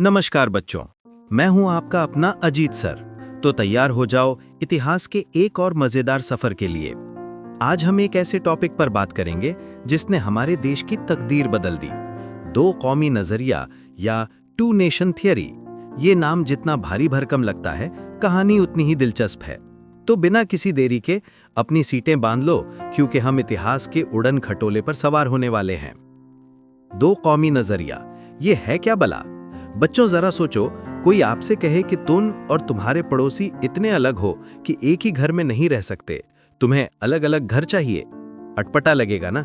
नमस्कार बच्चों, मैं हूं आपका अपना अजीत सर। तो तैयार हो जाओ इतिहास के एक और मजेदार सफर के लिए। आज हम एक ऐसे टॉपिक पर बात करेंगे जिसने हमारे देश की तकदीर बदल दी। दो कौमी नजरिया या टू नेशन थियरी। ये नाम जितना भारी भरकम लगता है, कहानी उतनी ही दिलचस्प है। तो बिना किसी देरी के अपनी सीटें बांध लो, क्योंकि हम इतिहास के उड़न खटोले पर सवार होने वाले हैं। दो कौमी नजरिया, ये है क्या भला? बच्चों जरा सोचो, कोई आपसे कहे कि तुम और तुम्हारे पड़ोसी इतने अलग हो कि एक ही घर में नहीं रह सकते, तुम्हें अलग अलग घर चाहिए। अटपटा लगेगा ना?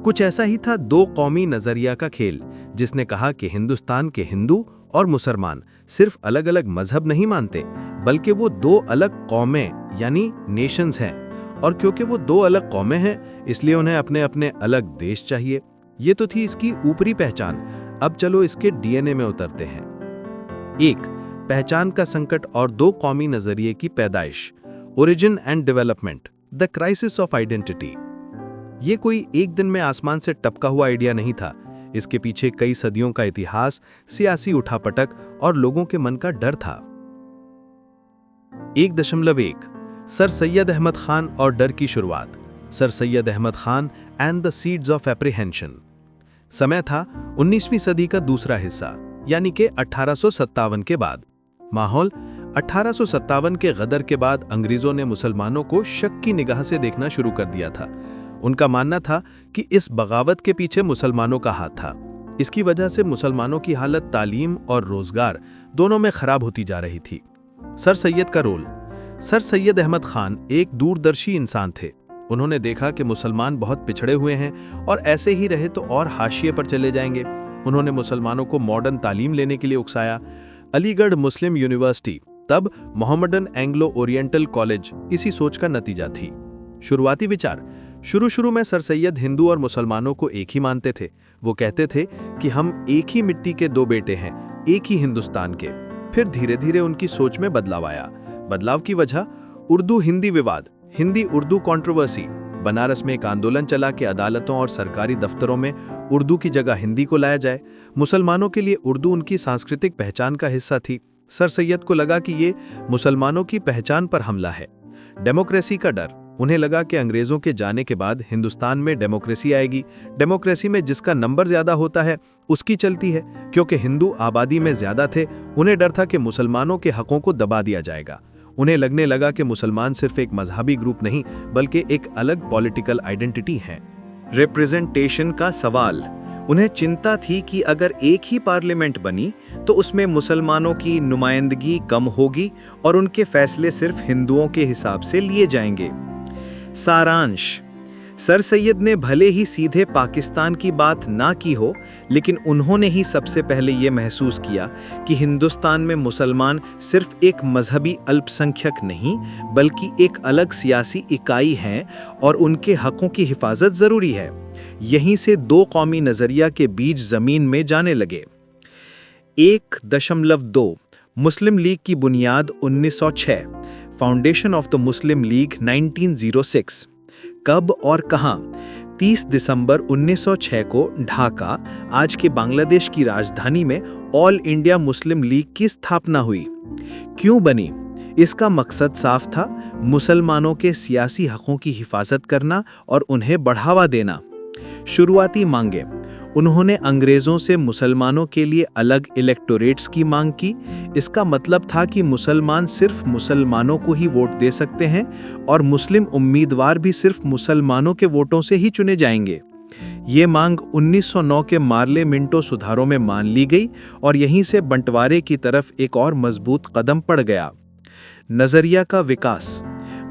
कुछ ऐसा ही था दो कौमी नजरिया का खेल, जिसने कहा कि हिंदुस्तान के हिंदू और मुसलमान सिर्फ अलग अलग मजहब नहीं मानते, बल्कि वो दो अलग कौमें यानी नेशंस हैं। और क्योंकि वो दो अलग कौमें हैं, इसलिए उन्हें अपने अपने अलग देश चाहिए। ये तो थी इसकी ऊपरी पहचान। अब चलो इसके डीएनए में उतरते हैं। एक, पहचान का संकट और दो कौमी नजरिए की पैदाइश। Origin and development, the crisis of identity. ये कोई एक दिन में आसमान से टपका हुआ आइडिया नहीं था। इसके पीछे कई सदियों का इतिहास, सियासी उठापटक और लोगों के मन का डर था। 1.1 सर सैयद अहमद खान और डर की शुरुआत। Sir Syed Ahmed Khan and the seeds of apprehension. समय था 19वीं सदी का दूसरा हिस्सा, यानी कि 1857 के बाद। माहौल 1857 के गदर के बाद अंग्रेजों ने मुसलमानों को शक की निगाह से देखना शुरू कर दिया था। उनका मानना था कि इस बगावत के पीछे मुसलमानों का हाथ था। इसकी वजह से मुसलमानों की हालत तालीम और रोजगार दोनों में खराब होती जा रही थी। सर सैयद का रोल। सर सैयद अहमद खान एक दूरदर्शी इंसान थे। उन्होंने देखा कि मुसलमान बहुत पिछड़े हुए हैं और ऐसे ही रहे तो और हाशिए पर चले जाएंगे। उन्होंने मुसलमानों को मॉडर्न तालीम लेने के लिए उकसाया। अलीगढ़ मुस्लिम यूनिवर्सिटी, तब मोहम्मडन एंग्लो ओरिएंटल कॉलेज, इसी सोच का नतीजा थी। शुरुआती विचार। शुरू में सर सैयद हिंदू और मुसलमानों को एक ही मानते थे। वो कहते थे कि हम एक ही मिट्टी के दो बेटे हैं, एक ही हिंदुस्तान के। फिर धीरे धीरे उनकी सोच में बदलाव आया। बदलाव की वजह उर्दू हिंदी विवाद, हिंदी उर्दू कंट्रोवर्सी। बनारस में एक आंदोलन चला कि अदालतों और सरकारी दफ्तरों में उर्दू की जगह हिंदी को लाया जाए। मुसलमानों के लिए उर्दू उनकी सांस्कृतिक पहचान का हिस्सा थी। सर सैयद को लगा कि ये मुसलमानों की पहचान पर हमला है। डेमोक्रेसी का डर। उन्हें लगा कि अंग्रेजों के जाने के बाद हिंदुस्तान में डेमोक्रेसी आएगी। डेमोक्रेसी में जिसका नंबर ज्यादा होता है उसकी चलती है। क्योंकि हिंदू आबादी में ज्यादा थे, उन्हें डर था कि मुसलमानों के हकों को दबा दिया जाएगा। उन्हें लगने लगा कि मुसलमान सिर्फ एक मजहबी ग्रुप नहीं, बल्कि एक अलग पॉलिटिकल आइडेंटिटी है। रिप्रेजेंटेशन का सवाल। उन्हें चिंता थी कि अगर एक ही पार्लियामेंट बनी तो उसमें मुसलमानों की नुमाइंदगी कम होगी और उनके फैसले सिर्फ हिंदुओं के हिसाब से लिए जाएंगे। सारांश। सर सैयद ने भले ही सीधे पाकिस्तान की बात ना की हो, लेकिन उन्होंने ही सबसे पहले ये महसूस किया कि हिंदुस्तान में मुसलमान सिर्फ एक मजहबी अल्पसंख्यक नहीं, बल्कि एक अलग सियासी इकाई हैं और उनके हकों की हिफाजत जरूरी है। यहीं से दो कौमी नजरिया के बीज जमीन में जाने लगे। 1.2 मुस्लिम लीग की बुनियाद 1906। Foundation of the Muslim league 1906। कब और कहां? 30 दिसंबर 1906 को ढाका, आज के बांग्लादेश की राजधानी में ऑल इंडिया मुस्लिम लीग की स्थापना हुई। क्यों बनी? इसका मकसद साफ था, मुसलमानों के सियासी हकों की हिफाजत करना और उन्हें बढ़ावा देना। शुरुआती मांगे। उन्होंने अंग्रेजों से मुसलमानों के लिए अलग इलेक्टोरेट्स की मांग की। इसका मतलब था कि मुसलमान सिर्फ मुसलमानों को ही वोट दे सकते हैं और मुस्लिम उम्मीदवार भी सिर्फ मुसलमानों के वोटों से ही चुने जाएंगे। ये मांग 1909 के मार्ले मिंटो सुधारों में मान ली गई और यहीं से बंटवारे की तरफ एक और मजबूत कदम पड़ गया। नजरिया का विकास।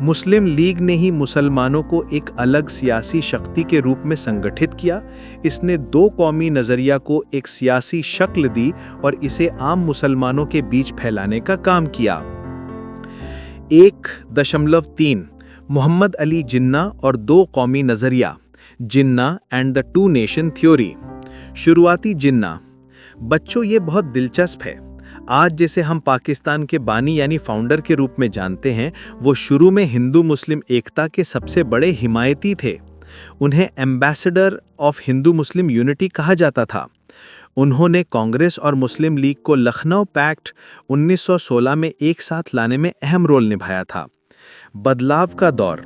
मुस्लिम लीग ने ही मुसलमानों को एक अलग सियासी शक्ति के रूप में संगठित किया। इसने दो कौमी नजरिया को एक सियासी शक्ल दी और इसे आम मुसलमानों के बीच फैलाने का काम किया। 1.3 मोहम्मद अली जिन्ना और दो कौमी नजरिया। Jinnah and the two nation theory. शुरुआती जिन्ना। बच्चों, ये बहुत दिलचस्प है। आज जिसे हम पाकिस्तान के बानी यानी फाउंडर के रूप में जानते हैं, वो शुरू में हिंदू मुस्लिम एकता के सबसे बड़े हिमायती थे। उन्हें ambassador of Hindu Muslim unity कहा जाता था। उन्होंने कांग्रेस और मुस्लिम लीग को लखनऊ पैक्ट 1916 में एक साथ लाने में अहम रोल निभाया था। बदलाव का दौर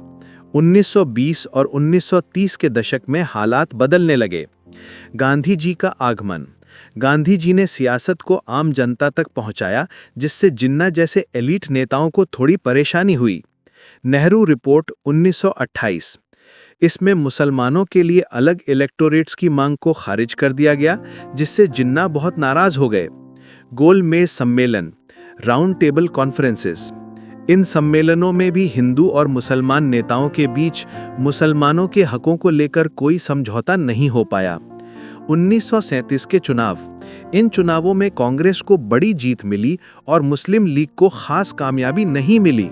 1920 और 1930 के दशक में हालात बदलने लगे। गांधी जी का आगमन। गांधी जी ने सियासत को आम जनता तक पहुंचाया, जिससे जिन्ना जैसे एलीट नेताओं को थोड़ी परेशानी हुई। नेहरू रिपोर्ट 1928। इसमें मुसलमानों के लिए अलग इलेक्टोरेट्स की मांग को खारिज कर दिया गया, जिससे जिन्ना बहुत नाराज हो गए। गोलमेज सम्मेलन, राउंड टेबल कॉन्फ्रेंसेस। इन सम्मेलनों में भी हिंदू और मुसलमान नेताओं के बीच मुसलमानों के हकों को लेकर कोई समझौता नहीं हो पाया। 1937 के चुनाव। इन चुनावों में कांग्रेस को बड़ी जीत मिली और मुस्लिम लीग को खास कामयाबी नहीं मिली।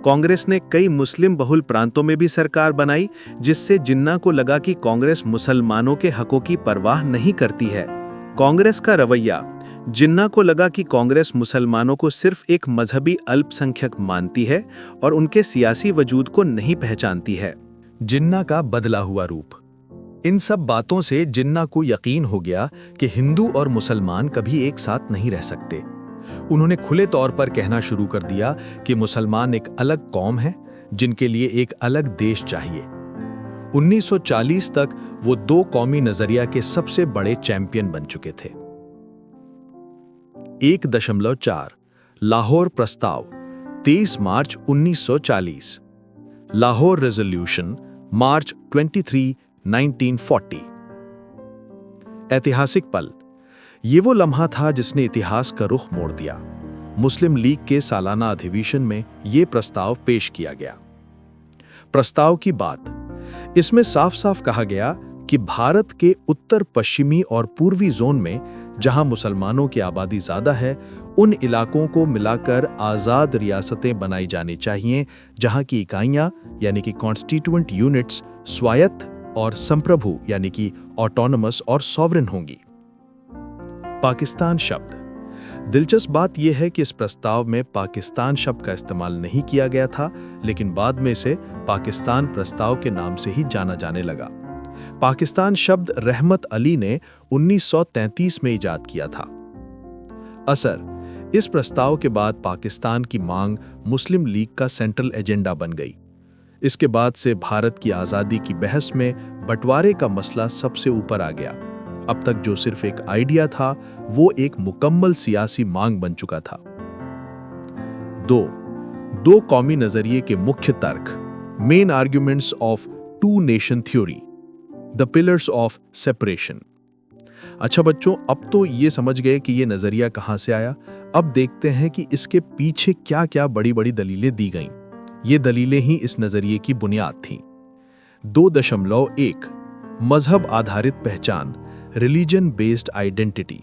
कांग्रेस ने कई मुस्लिम बहुल प्रांतों में भी सरकार बनाई, जिससे जिन्ना को लगा कि कांग्रेस मुसलमानों के हकों की परवाह नहीं करती है। कांग्रेस का रवैया। जिन्ना को लगा कि कांग्रेस मुसलमानों को सिर्फ एक मजहबी अल्पसंख्यक मानती है और उनके सियासी वजूद को नहीं पहचानती है। जिन्ना का बदला हुआ रूप। इन सब बातों से जिन्ना को यकीन हो गया कि हिंदू और मुसलमान कभी एक साथ नहीं रह सकते। उन्होंने खुले तौर पर कहना शुरू कर दिया कि मुसलमान एक अलग कौम है, जिनके लिए एक अलग देश चाहिए। 1940 तक वो दो कौमी नजरिया के सबसे बड़े चैंपियन बन चुके थे। 1.4 लाहौर प्रस्ताव 23 मार्च 1940। लाहौर रेजोल्यूशन मार्च 23, 1940। ऐतिहासिक पल। ये वो लम्हा था जिसने इतिहास का रुख मोड़ दिया। मुस्लिम लीग के सालाना अधिवेशन में ये प्रस्ताव पेश किया गया। प्रस्ताव की बात। इसमें साफ साफ कहा गया कि भारत के उत्तर पश्चिमी और पूर्वी जोन में जहां मुसलमानों की आबादी ज्यादा है, उन इलाकों को मिलाकर आज़ाद रियासतें बनाई जानी चाहिए, जहां की इकाइयां यानी कि कॉन्स्टिट्यूएंट यूनिट्स स्वायत्त और संप्रभु यानी कि ऑटोनमस और सॉवरेन होंगी। पाकिस्तान शब्द। दिलचस्प बात यह है कि इस प्रस्ताव में पाकिस्तान शब्द का इस्तेमाल नहीं किया गया था, लेकिन बाद में इसे पाकिस्तान प्रस्ताव के नाम से ही जाना जाने लगा। पाकिस्तान शब्द रहमत अली ने 1933 में इजाद किया था। असर। इस प्रस्ताव के बाद पाकिस्तान की मांग मुस्लिम लीग का सेंट्रल एजेंडा बन गई। इसके बाद से भारत की आज़ादी की बहस में बंटवारे का मसला सबसे ऊपर आ गया। अब तक जो सिर्फ एक आइडिया था, वो एक मुकम्मल सियासी मांग बन चुका था। दो कौमी नजरिए के मुख्य तर्क। Main arguments of two nation theory, the pillars of separation. अच्छा बच्चों, अब तो ये समझ गए कि ये नजरिया कहां से आया। अब देखते हैं कि इसके पीछे क्या क्या बड़ी बड़ी दलीलें दी गईं। ये दलीलें ही इस नजरिए की बुनियाद थीं। 2.1 मजहब आधारित पहचान, रिलीजन बेस्ड आइडेंटिटी।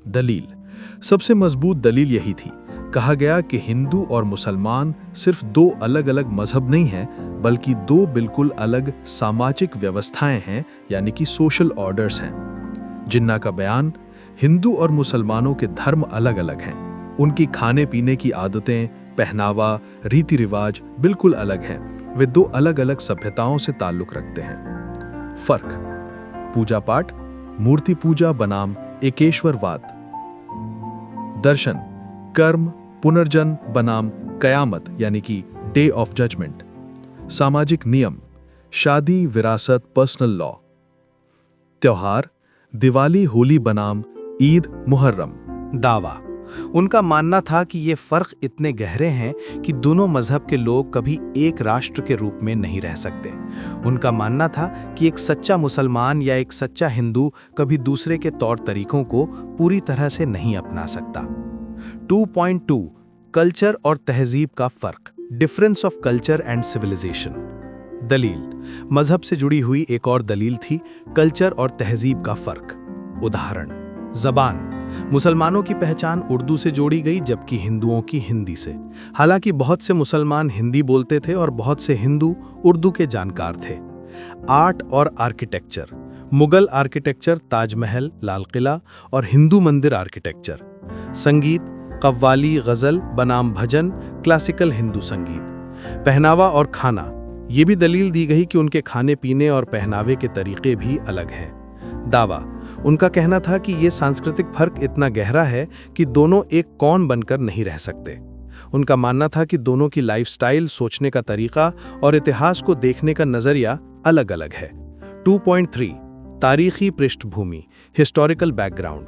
दलील। सबसे मजबूत दलील यही थी। कहा गया कि हिंदू और मुसलमान सिर्फ दो अलग अलग मजहब नहीं हैं, बल्कि दो बिल्कुल अलग सामाजिक व्यवस्थाएं हैं, यानी कि सोशल ऑर्डर्स हैं। जिन्ना का बयान। हिंदू और मुसलमानों के धर्म अलग अलग हैं। उनकी खाने पीने की आदतें, पहनावा, रीति रिवाज बिल्कुल अलग हैं। वे दो अलग अलग सभ्यताओं से ताल्लुक रखते हैं। फर्क। पूजा पाठ, मूर्ति पूजा बनाम एकेश्वरवाद। दर्शन, कर्म, पुनर्जन्म बनाम कयामत यानी कि डे ऑफ जजमेंट। सामाजिक नियम, शादी, विरासत, पर्सनल लॉ। त्योहार, दिवाली, होली बनाम ईद, मुहर्रम। दावा। उनका मानना था कि ये फर्क इतने गहरे हैं कि दोनों मजहब के लोग कभी एक राष्ट्र के रूप में नहीं रह सकते। उनका मानना था कि एक सच्चा मुसलमान या एक सच्चा हिंदू कभी दूसरे के तौर तरीकों को पूरी तरह से नहीं अपना सकता। 2.2 कल्चर और तहजीब का फर्क, difference of culture and civilization. दलील। मजहब से जुड़ी हुई एक और दलील थी, कल्चर और तहजीब का फर्क। उदाहरण। जबान। मुसलमानों की पहचान उर्दू से जोड़ी गई, जबकि हिंदुओं की हिंदी से। हालांकि बहुत से मुसलमान हिंदी बोलते थे और बहुत से हिंदू उर्दू के जानकार थे। आर्ट और आर्किटेक्चर। मुगल आर्किटेक्चर, ताजमहल, लाल किला और हिंदू मंदिर आर्किटेक्चर। संगीत, कव्वाली, गजल बनाम भजन, क्लासिकल हिंदू संगीत। पहनावा और खाना। ये भी दलील दी गई कि उनके खाने पीने और पहनावे के तरीके भी अलग हैं। दावा। उनका कहना था कि ये सांस्कृतिक फर्क इतना गहरा है कि दोनों एक कौन बनकर नहीं रह सकते। उनका मानना था कि दोनों की लाइफस्टाइल, सोचने का तरीका और इतिहास को देखने का नजरिया अलग-अलग है। 2.3 तारीखी पृष्ठभूमि, हिस्टोरिकल बैकग्राउंड।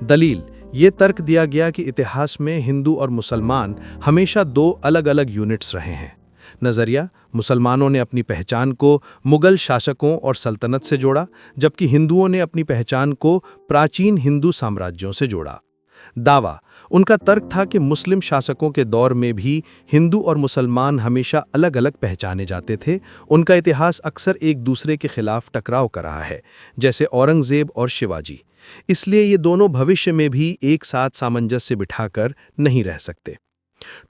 दलील, ये तर्क दिया गया कि इतिहास में हिंदू और मुसलमान हमेशा दो अलग-अलग यूनिट्स रहे हैं। नजरिया, मुसलमानों ने अपनी पहचान को मुगल शासकों और सल्तनत से जोड़ा, जबकि हिंदुओं ने अपनी पहचान को प्राचीन हिंदू साम्राज्यों से जोड़ा। दावा, उनका तर्क था कि मुस्लिम शासकों के दौर में भी हिंदू और मुसलमान हमेशा अलग-अलग पहचाने जाते थे। उनका इतिहास अक्सर एक दूसरे के खिलाफ टकराव कर रहा है, जैसे औरंगजेब और शिवाजी। इसलिए ये दोनों भविष्य में भी एक साथ सामंजस्य बिठाकर नहीं रह सकते।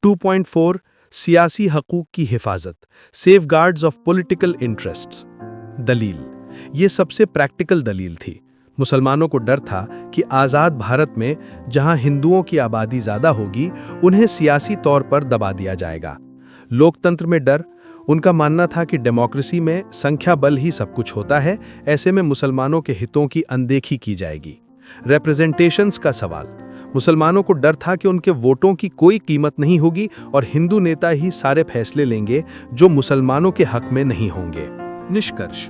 2.4 सियासी हकूक की हिफाजत, सेफगार्ड्स ऑफ पॉलिटिकल इंटरेस्ट्स। दलील, ये सबसे प्रैक्टिकल दलील थी। मुसलमानों को डर था कि आज़ाद भारत में जहां हिंदुओं की आबादी ज़्यादा होगी, उन्हें सियासी तौर पर दबा दिया जाएगा। लोकतंत्र में डर, उनका मानना था कि डेमोक्रेसी में संख्या बल ही सब कुछ होता है, ऐसे में मुसलमानों के हितों की अनदेखी की जाएगी। रिप्रेजेंटेशंस का सवाल, मुसलमानों को डर था कि उनके वोटों की कोई कीमत नहीं होगी और हिंदू नेता ही सारे फैसले लेंगे जो मुसलमानों के हक में नहीं होंगे। निष्कर्ष,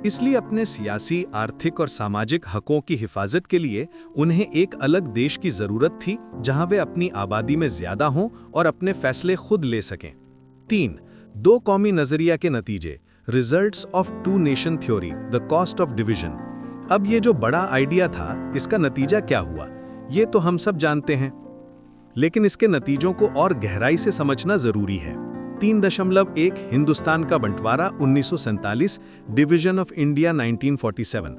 इसलिए अपने सियासी, आर्थिक और सामाजिक हकों की हिफाजत के लिए उन्हें एक अलग देश की जरूरत थी जहां वे अपनी आबादी में ज्यादा हों और अपने फैसले खुद ले सकें। 3. दो कौमी नजरिया के नतीजे, results of two nation theory, the cost of division. अब ये जो बड़ा आइडिया था, इसका नतीजा क्या हुआ, ये तो हम सब जानते हैं, लेकिन इसके नतीजों को और गहराई से समझना जरूरी है। 3.1 हिंदुस्तान का बंटवारा 1947, डिवीजन ऑफ इंडिया 1947।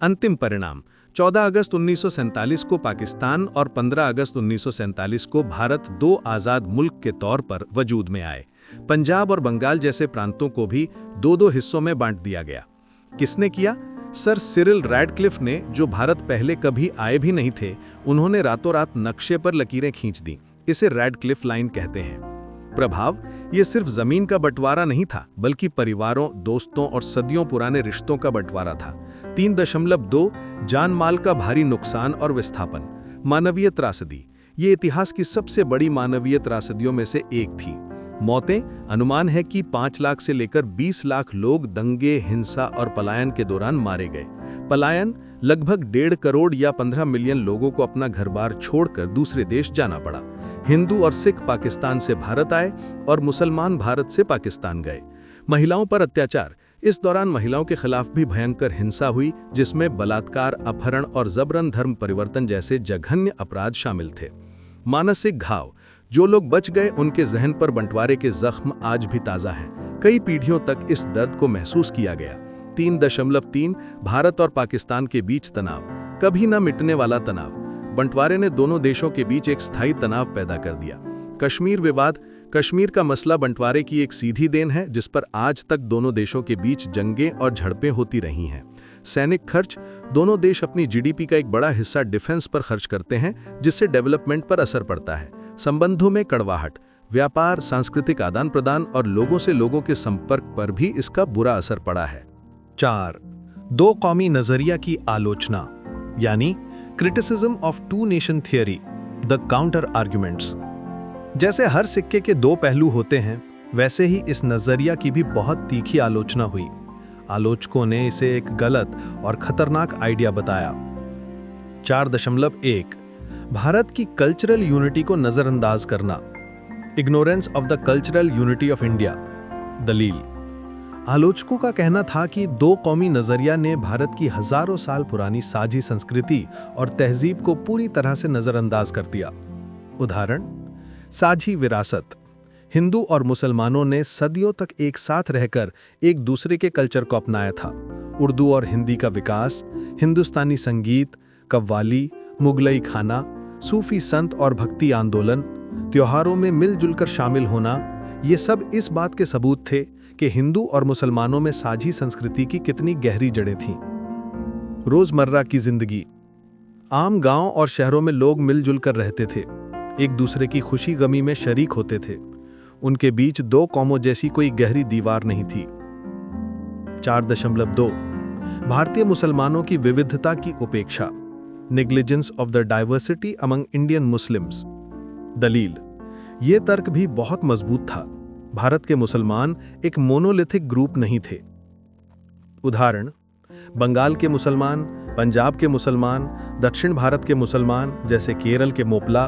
अंतिम परिणाम, 14 अगस्त 1947 को पाकिस्तान और 15 अगस्त 1947 को भारत दो आज़ाद मुल्क के तौर पर वजूद में आए। पंजाब और बंगाल जैसे प्रांतों को भी दो दो हिस्सों में बांट दिया गया। किसने किया? सर सिरिल रैडक्लिफ ने, जो भारत पहले कभी आए भी नहीं थे। उन्होंने रातों रात नक्शे पर लकीरें खींच दी। इसे रैडक्लिफ लाइन कहते हैं। प्रभाव, ये सिर्फ जमीन का बंटवारा नहीं था, बल्कि परिवारों, दोस्तों और सदियों पुराने रिश्तों का बंटवारा था। 3.2 जान माल का भारी नुकसान और विस्थापन, मानवीय त्रासदी। ये इतिहास की सबसे बड़ी मानवीय त्रासदियों में से एक थी। मौतें, अनुमान है कि 5 लाख से लेकर 20 लाख लोग दंगे, हिंसा और पलायन के दौरान मारे गए। पलायन, लगभग 1.5 करोड़ या 15 मिलियन लोगों को अपना घर-बार छोड़कर दूसरे देश जाना पड़ा। हिंदू और सिख पाकिस्तान से भारत आए और मुसलमान भारत से पाकिस्तान गए। महिलाओं पर अत्याचार, इस दौरान महिलाओं के खिलाफ भी भयंकर हिंसा हुई, जिसमें बलात्कार, अपहरण और जबरन धर्म परिवर्तन जैसे जघन्य अपराध शामिल थे। मानसिक घाव, जो लोग बच गए उनके जहन पर बंटवारे के जख्म आज भी ताज़ा हैं। कई पीढ़ियों तक इस दर्द को महसूस किया गया। 3.3 भारत और पाकिस्तान के बीच तनाव, कभी न मिटने वाला तनाव। बंटवारे ने दोनों देशों के बीच एक स्थायी तनाव पैदा कर दिया। कश्मीर विवाद, कश्मीर का मसला बंटवारे की एक सीधी देन है, जिस पर आज तक दोनों देशों के बीच जंगें और झड़पें होती रही हैं। सैनिक खर्च, दोनों देश अपनी जीडीपी का एक बड़ा हिस्सा डिफेंस पर खर्च करते हैं, जिससे डेवलपमेंट पर असर पड़ता है। संबंधों में कड़वाहट, व्यापार, सांस्कृतिक आदान प्रदान और लोगों से लोगों के संपर्क पर भी इसका बुरा असर पड़ा है। 4. दो कौमी नजरिया की आलोचना, यानी criticism of two nation theory, the counter arguments. जैसे हर सिक्के के दो पहलू होते हैं, वैसे ही इस नजरिया की भी बहुत तीखी आलोचना हुई। आलोचकों ने इसे एक गलत और खतरनाक आइडिया बताया। 4.1 भारत की कल्चरल यूनिटी को नजरअंदाज करना, ignorance of the cultural unity of India. दलील, आलोचकों का कहना था कि दो कौमी नजरिया ने भारत की हजारों साल पुरानी साझी संस्कृति और तहजीब को पूरी तरह से नजरअंदाज कर दिया। उदाहरण, साझी विरासत, हिंदू और मुसलमानों ने सदियों तक एक साथ रहकर एक दूसरे के कल्चर को अपनाया था। उर्दू और हिंदी का विकास, हिंदुस्तानी संगीत, कव्वाली, मुगलई खाना, सूफी संत और भक्ति आंदोलन, त्योहारों में मिलजुल कर शामिल होना, ये सब इस बात के सबूत थे कि हिंदू और मुसलमानों में साझी संस्कृति की कितनी गहरी जड़ें थीं। रोजमर्रा की जिंदगी, आम गांव और शहरों में लोग मिलजुल कर रहते थे, एक दूसरे की खुशी गमी में शरीक होते थे। उनके बीच दो कौमों जैसी कोई गहरी दीवार नहीं थी। 4.2 भारतीय मुसलमानों की विविधता की उपेक्षा, negligence of the diversity among Indian Muslims. दलील, ये तर्क भी बहुत मजबूत था। भारत के मुसलमान एक मोनोलिथिक ग्रुप नहीं थे। उदाहरण, बंगाल के मुसलमान, पंजाब के मुसलमान, दक्षिण भारत के मुसलमान जैसे केरल के मोपला,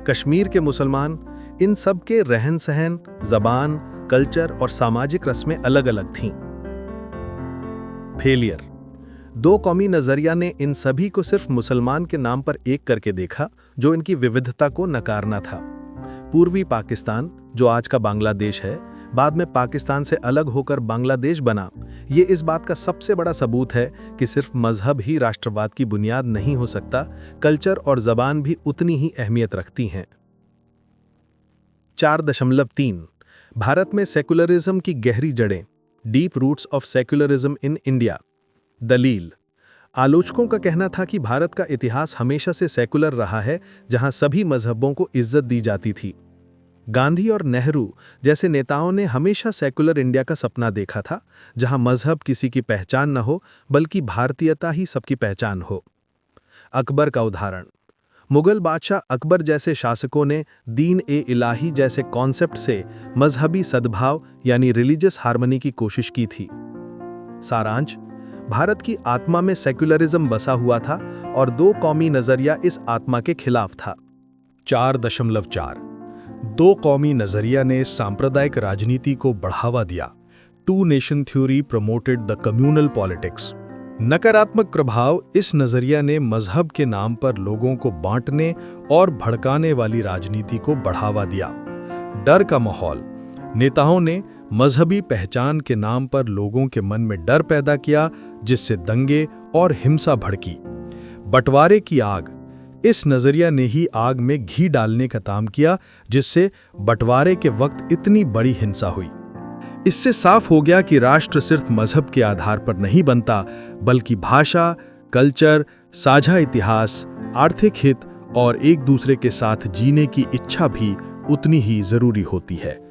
कश्मीर के मुसलमान, इन सब के रहन सहन, जबान, कल्चर और सामाजिक रस्में अलग अलग थीं। फेलियर, दो कौमी नजरिया ने इन सभी को सिर्फ मुसलमान के नाम पर एक करके देखा, जो इनकी विविधता को नकारना था। पूर्वी पाकिस्तान, जो आज का बांग्लादेश है, बाद में पाकिस्तान से अलग होकर बांग्लादेश बना, ये इस बात का सबसे बड़ा सबूत है कि सिर्फ मजहब ही राष्ट्रवाद की बुनियाद नहीं हो सकता, कल्चर और जबान भी उतनी ही अहमियत रखती हैं। 4.3 भारत में सेकुलरिज्म की गहरी जड़ें, deep roots of secularism in India. दलील, आलोचकों का कहना था कि भारत का इतिहास हमेशा से सेकुलर रहा है, जहां सभी मजहबों को इज्जत दी जाती थी। गांधी और नेहरू जैसे नेताओं ने हमेशा सेकुलर इंडिया का सपना देखा था, जहां मजहब किसी की पहचान न हो, बल्कि भारतीयता ही सबकी पहचान हो। अकबर का उदाहरण, मुगल बादशाह अकबर जैसे शासकों ने दीन ए इलाही जैसे कॉन्सेप्ट से मजहबी सद्भाव यानी रिलीजियस हार्मनी की कोशिश की थी। सारांश, भारत की आत्मा में सेक्युलरिज्म बसा हुआ था और दो कौमी नजरिया इस आत्मा के खिलाफ था। 4.4 दो कौमी नजरिया ने सांप्रदायिक राजनीति को बढ़ावा दिया। Two nation theory promoted the communal politics. नकारात्मक प्रभाव, इस नजरिया ने मजहब के नाम पर लोगों को बांटने और भड़काने वाली राजनीति को बढ़ावा दिया। डर का माहौल, नेताओं ने मजहबी पहचान के नाम पर लोगों के मन में डर पैदा किया, जिससे दंगे और हिंसा भड़की। बंटवारे की आग, इस नजरिया ने ही आग में घी डालने का काम किया, जिससे बंटवारे के वक्त इतनी बड़ी हिंसा हुई। इससे साफ हो गया कि राष्ट्र सिर्फ मजहब के आधार पर नहीं बनता, बल्कि भाषा, कल्चर, साझा इतिहास, आर्थिक हित और एक दूसरे के साथ जीने की इच्छा भी उतनी ही जरूरी होती है।